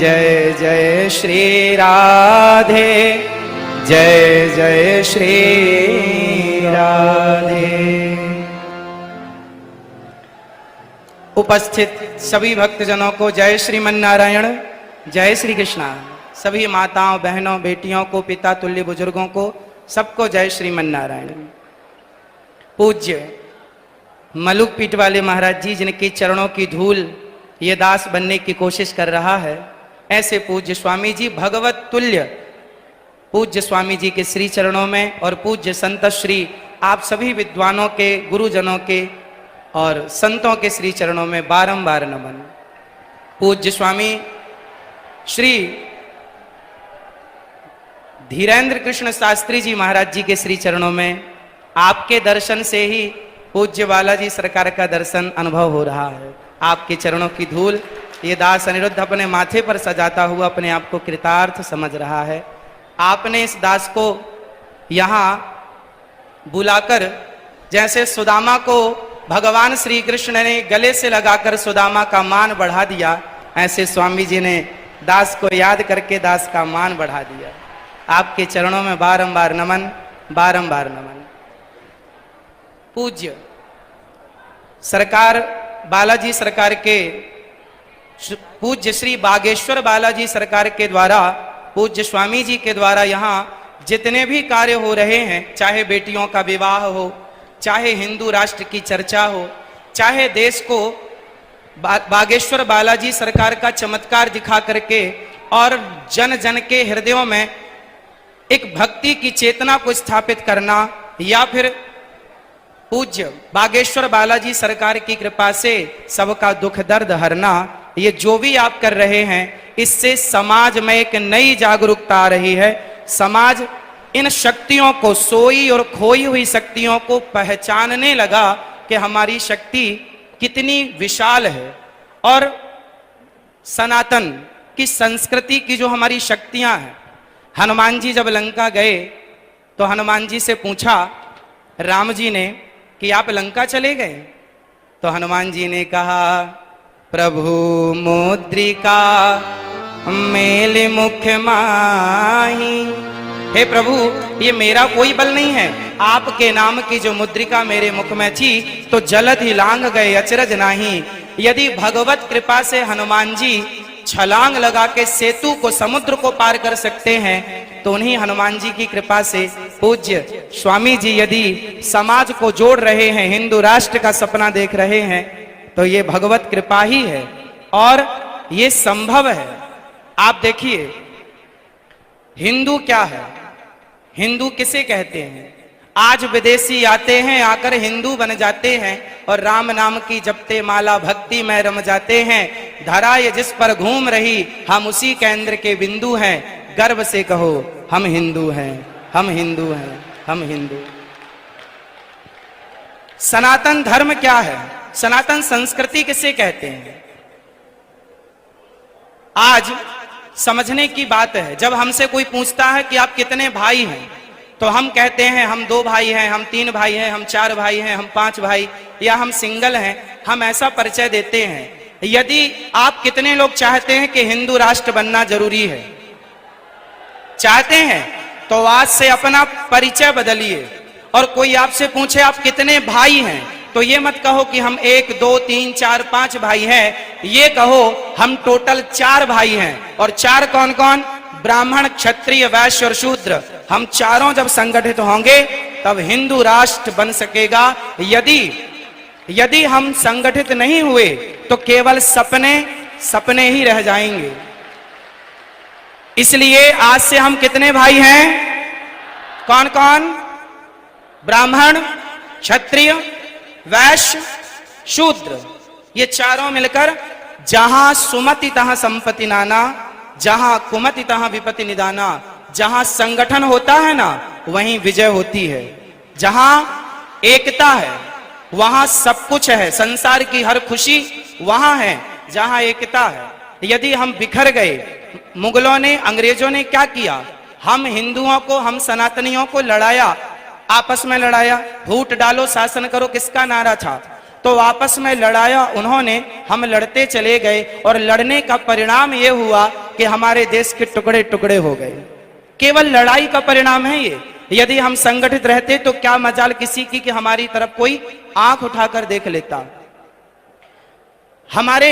जय जय श्री राधे, जय जय श्री राधे। उपस्थित सभी भक्तजनों को जय श्रीमन नारायण, जय श्री कृष्णा। सभी माताओं, बहनों, बेटियों को, पिता तुल्य बुजुर्गों को, सबको जय श्रीमन नारायण। पूज्य मलुक पीठ वाले महाराज जी, जिनके चरणों की धूल ये दास बनने की कोशिश कर रहा है, ऐसे पूज्य स्वामी जी, भगवत तुल्य पूज्य स्वामी जी के श्री चरणों में और पूज्य संत श्री आप सभी विद्वानों के, गुरुजनों के और संतों के श्री चरणों में बारंबार नमन। पूज्य स्वामी श्री धीरेन्द्र कृष्ण शास्त्री जी महाराज जी के श्री चरणों में आपके दर्शन से ही पूज्य बालाजी सरकार का दर्शन अनुभव हो रहा है। आपके चरणों की धूल ये दास अनिरुद्ध अपने माथे पर सजाता हुआ अपने आप को कृतार्थ समझ रहा है। आपने इस दास को यहाँ बुलाकर, जैसे सुदामा को भगवान श्री कृष्ण ने गले से लगाकर सुदामा का मान बढ़ा दिया, ऐसे स्वामी जी ने दास को याद करके दास का मान बढ़ा दिया। आपके चरणों में बारंबार नमन, बारंबार नमन। पूज्य सरकार बालाजी सरकार के, पूज्य श्री बागेश्वर बालाजी सरकार के द्वारा, पूज्य स्वामी जी के द्वारा यहाँ जितने भी कार्य हो रहे हैं, चाहे बेटियों का विवाह हो, चाहे हिंदू राष्ट्र की चर्चा हो, चाहे देश को बागेश्वर बालाजी सरकार का चमत्कार दिखा करके और जन जन के हृदयों में एक भक्ति की चेतना को स्थापित करना, या फिर पूज्य बागेश्वर बालाजी सरकार की कृपा से सबका दुख दर्द हरना, ये जो भी आप कर रहे हैं, इससे समाज में एक नई जागरूकता आ रही है। समाज इन शक्तियों को, सोई और खोई हुई शक्तियों को पहचानने लगा कि हमारी शक्ति कितनी विशाल है। और सनातन की संस्कृति की जो हमारी शक्तियां हैं, हनुमान जी जब लंका गए तो हनुमान जी से पूछा राम जी ने कि आप लंका चले गए, तो हनुमान जी ने कहा प्रभु मुद्रिका मेल मुख माही। हे प्रभु, ये मेरा कोई बल नहीं है, आपके नाम की जो मुद्रिका मेरे मुख में थी तो जलद ही लांग गए अचरज नाही। यदि भगवत कृपा से हनुमान जी छलांग लगा के सेतु को, समुद्र को पार कर सकते हैं, तो उन्हीं हनुमान जी की कृपा से पूज्य स्वामी जी यदि समाज को जोड़ रहे हैं, हिंदू राष्ट्र का सपना देख रहे हैं, तो ये भगवत कृपा ही है और ये संभव है। आप देखिए, हिंदू क्या है, हिंदू किसे कहते हैं? आज विदेशी आते हैं, आकर हिंदू बन जाते हैं और राम नाम की जपते माला भक्ति में रम जाते हैं। धरा ये जिस पर घूम रही, हम उसी केंद्र के बिंदु हैं। गर्व से कहो हम हिंदू हैं, हम हिंदू हैं, हम हिंदू। सनातन धर्म क्या है? सनातन संस्कृति किसे कहते हैं? आज समझने की बात है। जब हमसे कोई पूछता है कि आप कितने भाई हैं, तो हम कहते हैं हम 2 भाई हैं, हम 3 भाई हैं, हम 4 भाई हैं, हम 5 भाई, या हम सिंगल हैं। हम ऐसा परिचय देते हैं। यदि आप कितने लोग चाहते हैं कि हिंदू राष्ट्र बनना जरूरी है, चाहते हैं, तो आज से अपना परिचय बदलिए। और कोई आपसे पूछे आप कितने भाई हैं, तो ये मत कहो कि हम 1 2 3 4 5 भाई हैं, ये कहो हम टोटल 4 भाई हैं। और 4 कौन कौन? ब्राह्मण, क्षत्रिय, वैश्य और शूद्र। हम चारों जब संगठित होंगे तब हिंदू राष्ट्र बन सकेगा। यदि हम संगठित नहीं हुए तो केवल सपने ही रह जाएंगे। इसलिए आज से हम कितने भाई हैं? कौन कौन? ब्राह्मण, क्षत्रिय, वैश्य, शूद्र। ये चारों मिलकर जहां सुमति तहां संपत्ति नाना, जहां कुमति तहां विपत्ति निदाना। जहां संगठन होता है ना, वहीं विजय होती है। जहां एकता है वहां सब कुछ है, संसार की हर खुशी वहां है जहां एकता है। यदि हम बिखर गए, मुगलों ने, अंग्रेजों ने क्या किया? हम हिंदुओं को, हम सनातनियों को लड़ाया, आपस में लड़ाया। फूट डालो शासन करो किसका नारा था? तो आपस में लड़ाया उन्होंने, हम लड़ते चले गए और लड़ने का परिणाम ये हुआ कि कि हमारे देश के टुकड़े टुकड़े हो गए। केवल लड़ाई का परिणाम है ये। यदि हम संगठित रहते तो क्या मजाल किसी की कि हमारी तरफ कोई आंख उठाकर देख लेता। हमारे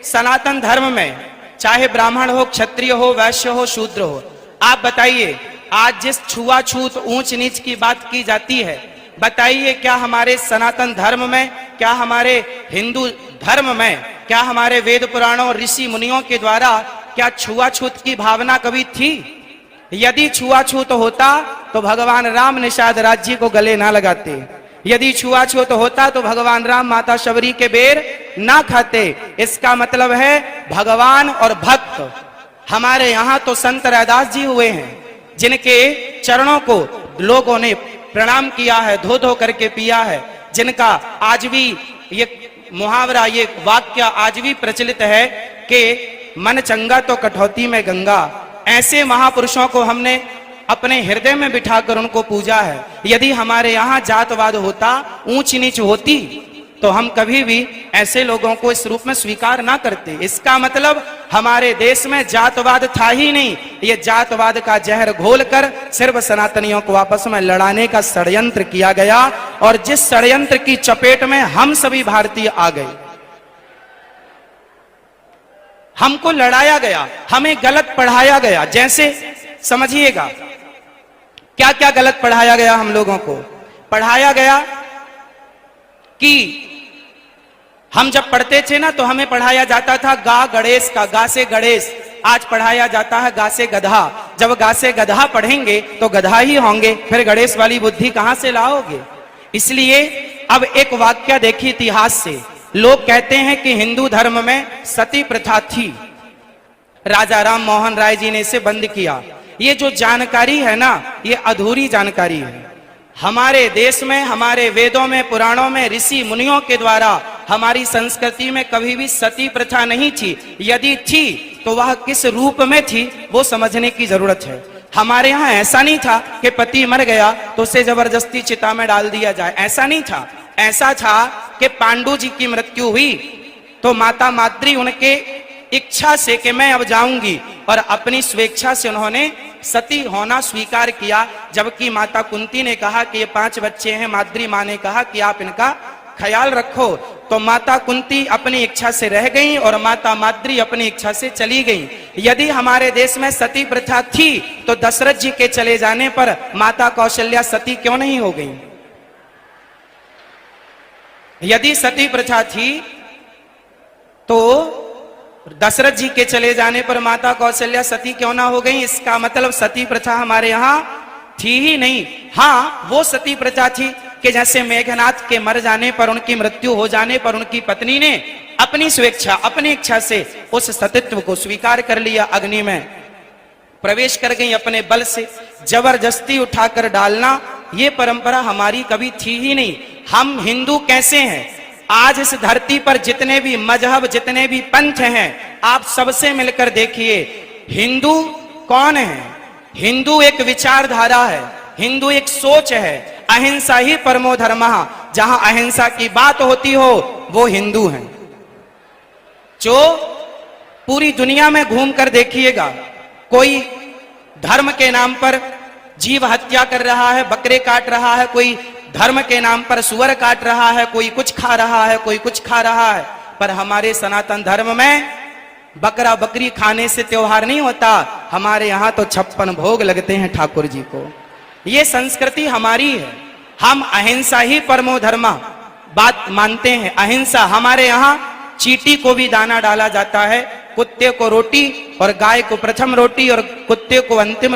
सनातन धर्म में चाहे ब्राह्मण हो, क्षत्रिय हो, वैश्य हो, शूद्र हो, आप बताइए आज जिस छुआछूत ऊंच नीच की बात की जाती है, बताइए क्या हमारे सनातन धर्म में, क्या हमारे हिंदू धर्म में, क्या हमारे वेद पुराणों ऋषि मुनियों के द्वारा क्या छुआछूत की भावना कभी थी? यदि छुआछूत होता तो भगवान राम निषाद राज्य को गले ना लगाते। यदि छुआछूत होता तो भगवान राम माता शबरी के बेर ना खाते। इसका मतलब है भगवान और भक्त। हमारे यहां तो संत रैदास जी हुए हैं जिनके चरणों को लोगों ने प्रणाम किया है, धो धो करके पिया है, जिनका आज भी ये मुहावरा, ये वाक्य आज भी प्रचलित है कि मन चंगा तो कठौती में गंगा। ऐसे महापुरुषों को हमने अपने हृदय में बिठाकर उनको पूजा है। यदि हमारे यहाँ जातवाद होता, ऊंच नीच होती, तो हम कभी भी ऐसे लोगों को इस रूप में स्वीकार ना करते। इसका मतलब हमारे देश में जातवाद था ही नहीं। ये जातवाद का जहर घोलकर सिर्फ सनातनियों को आपस में लड़ाने का षड्यंत्र किया गया, और जिस षड्यंत्र की चपेट में हम सभी भारतीय आ गए। हमको लड़ाया गया, हमें गलत पढ़ाया गया। जैसे समझिएगा क्या क्या गलत पढ़ाया गया। हम लोगों को पढ़ाया गया कि हम जब पढ़ते थे ना तो हमें पढ़ाया जाता था गा गणेश का, गा से गणेश। आज पढ़ाया जाता है गा से गधा। जब गा से गधा पढ़ेंगे तो गधा ही होंगे, फिर गणेश वाली बुद्धि कहां से लाओगे? इसलिए अब एक वाक्य देखिए इतिहास से। लोग कहते हैं कि हिंदू धर्म में सती प्रथा थी, राजा राम मोहन राय जी ने इसे बंद किया। ये जो जानकारी है ना, ये अधूरी जानकारी है। हमारे देश में, हमारे वेदों में, पुराणों में, ऋषि मुनियों के द्वारा हमारी संस्कृति में कभी भी सती प्रथा नहीं थी। यदि थी तो वह किस रूप में थी वो समझने की जरूरत है। हमारे यहाँ ऐसा नहीं था कि पति मर गया तो उसे जबरदस्ती चिता में डाल दिया जाए, ऐसा नहीं था। ऐसा था कि पांडु जी की मृत्यु हुई तो माता माद्री उनके इच्छा से कि मैं अब जाऊंगी, और अपनी स्वेच्छा से उन्होंने सती होना स्वीकार किया। जबकि माता कुंती ने कहा कि ये 5 बच्चे हैं, माद्री माँ ने कहा कि आप इनका ख्याल रखो। तो माता कुंती अपनी इच्छा से रह गई और माता माद्री अपनी इच्छा से चली गई। यदि हमारे देश में सती प्रथा थी तो दशरथ जी के चले जाने पर माता कौशल्या सती क्यों नहीं हो गई? यदि सती प्रथा थी तो दशरथ जी के चले जाने पर माता कौशल्या सती क्यों ना हो गई? इसका मतलब सती प्रथा हमारे यहाँ थी ही नहीं। हाँ, वो सती प्रथा थी कि जैसे मेघनाथ के मर जाने पर, उनकी मृत्यु हो जाने पर उनकी पत्नी ने अपनी स्वेच्छा, अपनी इच्छा से उस सतीत्व को स्वीकार कर लिया, अग्नि में प्रवेश कर गई अपने बल से। जबरदस्ती उठाकर डालना ये परंपरा हमारी कभी थी ही नहीं। हम हिंदू कैसे हैं? आज इस धरती पर जितने भी मजहब, जितने भी पंथ हैं, आप सबसे मिलकर देखिए हिंदू कौन है? हिंदू एक विचारधारा है, हिंदू एक सोच है। अहिंसा ही परमो धर्मः, जहां अहिंसा की बात होती हो वो हिंदू हैं। जो पूरी दुनिया में घूम कर देखिएगा, कोई धर्म के नाम पर जीव हत्या कर रहा है, बकरे काट रहा है, कोई धर्म के नाम पर सुअर काट रहा है, कोई कुछ खा रहा है, कोई कुछ खा रहा है। पर हमारे सनातन धर्म में बकरा बकरी खाने से त्योहार नहीं होता। हमारे यहाँ तो 56 भोग लगते हैं ठाकुर जी को। ये संस्कृति हमारी है। हम अहिंसा ही परमो धर्म बात मानते हैं। अहिंसा हमारे यहाँ चींटी को भी दाना डाला जाता है, कुत्ते को रोटी और गाय को प्रथम रोटी और कुत्ते को अंतिम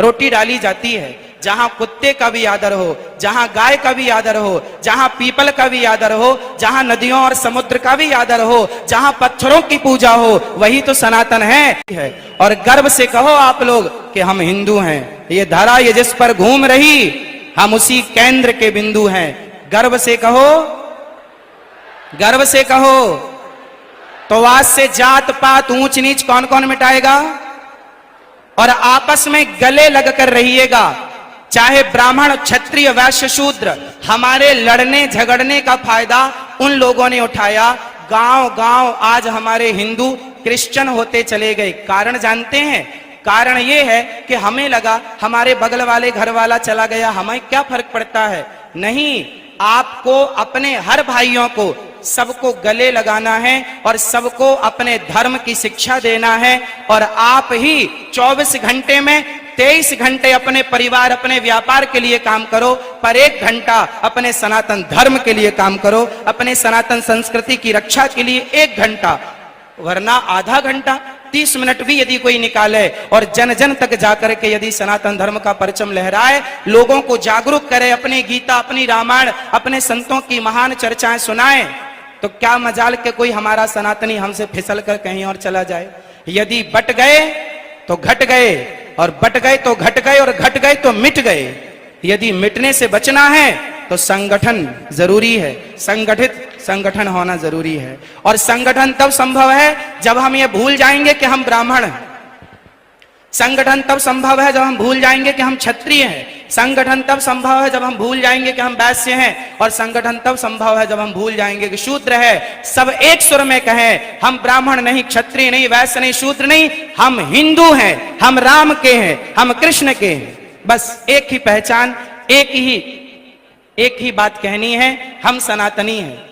रोटी डाली जाती है। जहां कुत्ते का भी आदर हो, जहां गाय का भी आदर हो, जहां पीपल का भी आदर हो, जहां नदियों और समुद्र का भी आदर हो, जहां पत्थरों की पूजा हो, वही तो सनातन है। और गर्व से कहो आप लोग कि हम हिंदू हैं। ये धरा ये जिस पर घूम रही, हम उसी केंद्र के बिंदु हैं। गर्व से कहो, गर्व से कहो। तो आज से जात पात ऊंच नीच कौन कौन मिटाएगा? और आपस में गले लगकर रहिएगा। चाहे ब्राह्मण, क्षत्रिय, वैश्य, शूद्र, हमारे लड़ने झगड़ने का फायदा उन लोगों ने उठाया। गांव गांव आज हमारे हिंदू क्रिश्चियन होते चले गए। कारण जानते हैं? कारण ये है कि हमें लगा हमारे बगल वाले घर वाला चला गया, हमें क्या फर्क पड़ता है। नहीं, आपको अपने हर भाइयों को सबको गले लगाना है और सबको अपने धर्म की शिक्षा देना है। और आप ही 24 घंटे में 23 घंटे अपने परिवार अपने व्यापार के लिए काम करो, पर 1 घंटा अपने सनातन धर्म के लिए काम करो, अपने सनातन संस्कृति की रक्षा के लिए 1 घंटा, वरना आधा घंटा 30 मिनट भी यदि कोई निकाले और जन जन तक जाकर के यदि सनातन धर्म का परचम लहराए, लोगों को जागरूक करे, अपनी गीता अपनी रामायण अपने संतों की महान चर्चाएं सुनाए, तो क्या मजाल के कोई हमारा सनातनी हमसे फिसल कर कहीं और चला जाए। यदि बट गए तो घट गए, और बट गए तो घट गए, और घट गए तो मिट गए। यदि मिटने से बचना है तो संगठन जरूरी है, संगठित संगठन होना जरूरी है। और संगठन तब संभव है जब हम ये भूल जाएंगे कि हम ब्राह्मण हैं। संगठन तब संभव है जब हम भूल जाएंगे कि हम क्षत्रिय हैं। संगठन तब संभव है जब हम भूल जाएंगे कि हम वैश्य हैं। और संगठन तब संभव है जब हम भूल जाएंगे कि शूद्र है। सब एक सुर में कहें, हम ब्राह्मण नहीं, क्षत्रिय नहीं, वैश्य नहीं, शूद्र नहीं, हम हिंदू हैं, हम राम के हैं, हम कृष्ण के हैं। बस एक ही पहचान, एक ही बात कहनी है, हम सनातनी हैं।